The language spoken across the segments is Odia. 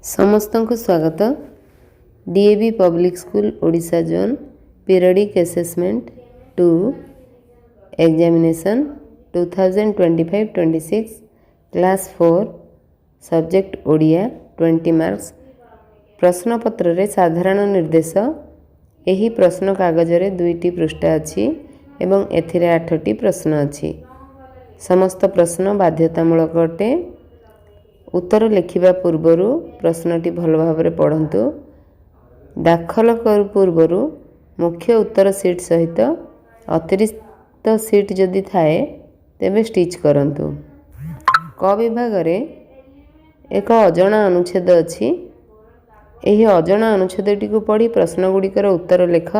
ସମସ୍ତଙ୍କୁ ସ୍ୱାଗତ। DAV public school Odisha zone periodic assessment 2 examination 2025-26 class 4 subject Odia 20 marks. ପ୍ରଶ୍ନପତ୍ରରେ ସାଧାରଣ ନିର୍ଦ୍ଦେଶ। ଏହି ପ୍ରଶ୍ନ କାଗଜରେ 2ଟି ପୃଷ୍ଠା ଅଛି ଏବଂ ଏଥିରେ 8ଟି ପ୍ରଶ୍ନ ଅଛି। ସମସ୍ତ ପ୍ରଶ୍ନ ବାଧ୍ୟତାମୂଳକ ଅଟେ। ଉତ୍ତର ଲେଖିବା ପୂର୍ବରୁ ପ୍ରଶ୍ନଟି ଭଲ ଭାବରେ ପଢ଼ନ୍ତୁ। ଦାଖଲ ପୂର୍ବରୁ ମୁଖ୍ୟ ଉତ୍ତର ସିଟ୍ ସହିତ ଅତିରିକ୍ତ ସିଟ୍ ଯଦି ଥାଏ ତେବେ ଷ୍ଟିଚ୍ କରନ୍ତୁ। କ ବିଭାଗରେ ଏକ ଅଜଣା ଅନୁଚ୍ଛେଦ ଅଛି। ଏହି ଅଜଣା ଅନୁଚ୍ଛେଦଟିକୁ ପଢ଼ି ପ୍ରଶ୍ନଗୁଡ଼ିକର ଉତ୍ତର ଲେଖ।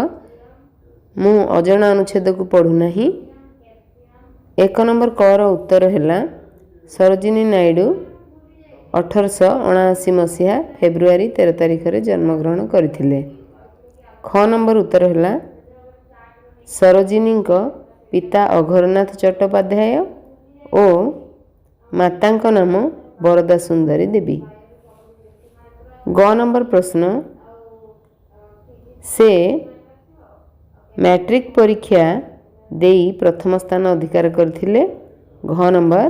ମୁଁ ଅଜଣା ଅନୁଚ୍ଛେଦକୁ ପଢ଼ୁନାହିଁ। 1 ନମ୍ବର କର ଉତ୍ତର ହେଲା ସରୋଜିନୀ ନାଇଡୁ 1879 ମସିହା ଫେବୃଆରୀ 13 ତାରିଖରେ ଜନ୍ମଗ୍ରହଣ କରିଥିଲେ। ଖ ନମ୍ବର ଉତ୍ତର ହେଲା ସରୋଜିନୀଙ୍କ ପିତା ଅଘୋରନାଥ ଚଟ୍ଟୋପାଧ୍ୟାୟ ଓ ମାତାଙ୍କ ନାମ ବରଦା ସୁନ୍ଦରୀ ଦେବୀ। ଗ ନମ୍ବର ପ୍ରଶ୍ନ, ସେ ମ୍ୟାଟ୍ରିକ୍ ପରୀକ୍ଷା ଦେଇ ପ୍ରଥମ ସ୍ଥାନ ଅଧିକାର କରିଥିଲେ। ଘ ନମ୍ବର,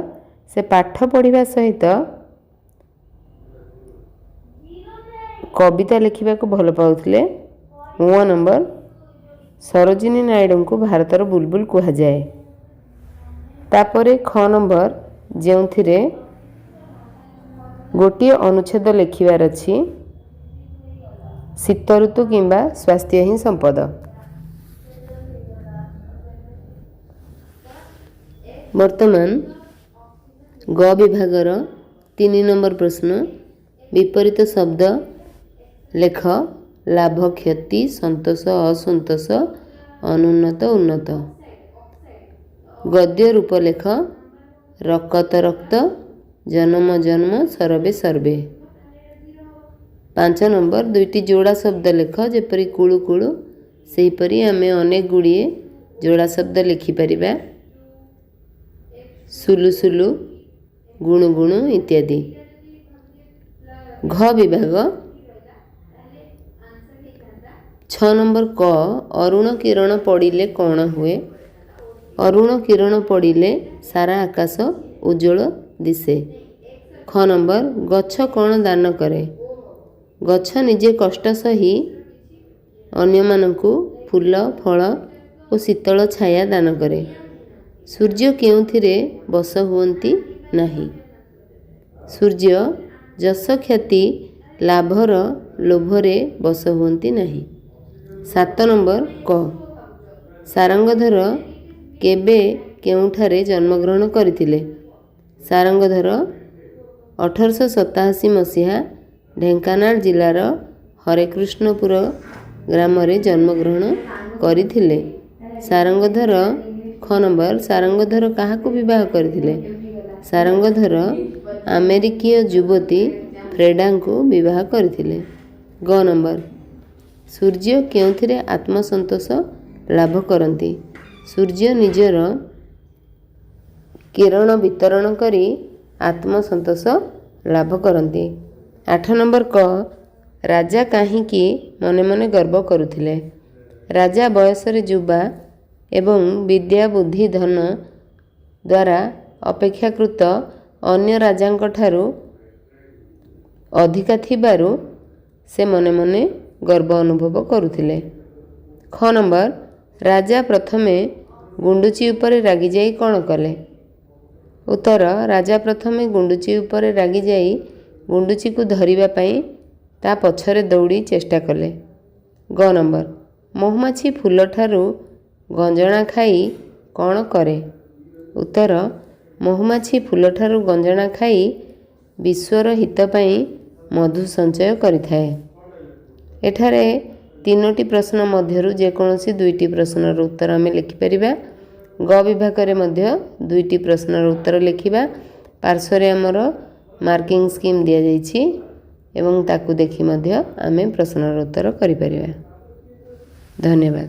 ସେ ପାଠ ପଢ଼ିବା ସହିତ କବିତା ଲେଖିବାକୁ ଭଲ ପାଉଥିଲେ। ଅ ନମ୍ବର, ସରୋଜିନୀ ନାଇଡୁଙ୍କୁ ଭାରତର ବୁଲବୁଲ କୁହାଯାଏ। ତାପରେ ଖ ନମ୍ବର, ଯେଉଁଥିରେ ଗୋଟିଏ ଅନୁଚ୍ଛେଦ ଲେଖିବାର ଅଛି, ଶୀତ ଋତୁ କିମ୍ବା ସ୍ୱାସ୍ଥ୍ୟ ହିଁ ସମ୍ପଦ। ବର୍ତ୍ତମାନ ଗ ବିଭାଗର 3 ନମ୍ବର ପ୍ରଶ୍ନ, ବିପରୀତ ଶବ୍ଦ ଲେଖ। ଲାଭ କ୍ଷତି, ସନ୍ତୋଷ ଅସନ୍ତୋଷ, ଅନୁନ୍ନତ ଉନ୍ନତ। ଗଦ୍ୟ ରୂପ ଲେଖ। ରକତ ରକ୍ତ, ଜନମ ଜନ୍ମ, ସର୍ବେ ସର୍ବେ। 5 ନମ୍ବର, 2ଟି ଯୋଡ଼ା ଶବ୍ଦ ଲେଖ। ଯେପରି କୁଳୁ କୁଳୁ, ସେହିପରି ଆମେ ଅନେକ ଗୁଡ଼ିଏ ଯୋଡ଼ା ଶବ୍ଦ ଲେଖିପାରିବା। ସୁଲୁ ସୁଲୁ, ଗୁଣୁ ଗୁଣୁ ଇତ୍ୟାଦି। ଘ ବିଭାଗ 6 ନମ୍ବର କ, ଅରୁଣ କିରଣ ପଡ଼ିଲେ କ'ଣ ହୁଏ? ଅରୁଣ କିରଣ ପଡ଼ିଲେ ସାରା ଆକାଶ ଉଜ୍ଜ୍ୱଳ ଦିଶେ। ଖ ନମ୍ବର, ଗଛ କ'ଣ ଦାନ କରେ? ଗଛ ନିଜେ କଷ୍ଟ ସହି ଅନ୍ୟମାନଙ୍କୁ ଫୁଲ, ଫଳ ଓ ଶୀତଳ ଛାୟା ଦାନ କରେ। ସୂର୍ଯ୍ୟ କେଉଁଥିରେ ବଶ ହୁଅନ୍ତି ନାହିଁ? ସୂର୍ଯ୍ୟ ଯଶ ଖ୍ୟାତି ଲାଭର ଲୋଭରେ ବଶ ହୁଅନ୍ତି ନାହିଁ। 7 ନମ୍ବର କ, ସାରଙ୍ଗଧର କେବେ କେଉଁଠାରେ ଜନ୍ମଗ୍ରହଣ କରିଥିଲେ? ସାରଙ୍ଗଧର 1887 ମସିହା ଢେଙ୍କାନାଳ ଜିଲ୍ଲାର ହରେକୃଷ୍ଣପୁର ଗ୍ରାମରେ ଜନ୍ମଗ୍ରହଣ କରିଥିଲେ। ସାରଙ୍ଗଧର ଖ ନମ୍ବର, ସାରଙ୍ଗଧର କାହାକୁ ବିବାହ କରିଥିଲେ? ସାରଙ୍ଗଧର ଆମେରିକୀୟ ଯୁବତୀ ଫ୍ରେଡାଙ୍କୁ ବିବାହ କରିଥିଲେ। ଗ ନମ୍ବର, ସୂର୍ଯ୍ୟ କେଉଁଥିରେ ଆତ୍ମସନ୍ତୋଷ ଲାଭ କରନ୍ତି? ସୂର୍ଯ୍ୟ ନିଜର କିରଣ ବିତରଣ କରି ଆତ୍ମସନ୍ତୋଷ ଲାଭ କରନ୍ତି। 8 ନମ୍ବର କ, ରାଜା କାହିଁକି ମନେ ମନେ ଗର୍ବ କରୁଥିଲେ? ରାଜା ବୟସରେ ଯୁବା ଏବଂ ବିଦ୍ୟା ବୁଦ୍ଧି ଧନ ଦ୍ୱାରା ଅପେକ୍ଷାକୃତ ଅନ୍ୟ ରାଜାଙ୍କଠାରୁ ଅଧିକା ଥିବାରୁ ସେ ମନେ ମନେ ଗର୍ବ ଅନୁଭବ କରୁଥିଲେ। ଖ ନମ୍ବର, ରାଜା ପ୍ରଥମେ ଗୁଣ୍ଡୁଚି ଉପରେ ରାଗିଯାଇ କ'ଣ କଲେ? ଉତ୍ତର, ରାଜା ପ୍ରଥମେ ଗୁଣ୍ଡୁଚି ଉପରେ ରାଗିଯାଇ ଗୁଣ୍ଡୁଚିକୁ ଧରିବା ପାଇଁ ତା ପଛରେ ଦୌଡ଼ି ଚେଷ୍ଟା କଲେ। ଗ ନମ୍ବର, ମହୁମାଛି ଫୁଲଠାରୁ ଗଞ୍ଜଣା ଖାଇ କ'ଣ କରେ? ଉତ୍ତର, ମହୁମାଛି ଫୁଲଠାରୁ ଗଞ୍ଜଣା ଖାଇ ବିଶ୍ୱର ହିତ ପାଇଁ ମଧୁ ସଞ୍ଚୟ କରିଥାଏ। ଏଠାରେ 3ଟି ପ୍ରଶ୍ନ ମଧ୍ୟରୁ ଯେକୌଣସି 2ଟି ପ୍ରଶ୍ନର ଉତ୍ତର ଆମେ ଲେଖିପାରିବା। ଗ ବିଭାଗରେ ମଧ୍ୟ 2ଟି ପ୍ରଶ୍ନର ଉତ୍ତର ଲେଖିବା। ପାର୍ଶ୍ୱରେ ଆମର ମାର୍କିଂ ସ୍କିମ୍ ଦିଆଯାଇଛି ଏବଂ ତାକୁ ଦେଖି ମଧ୍ୟ ଆମେ ପ୍ରଶ୍ନର ଉତ୍ତର କରିପାରିବା। ଧନ୍ୟବାଦ।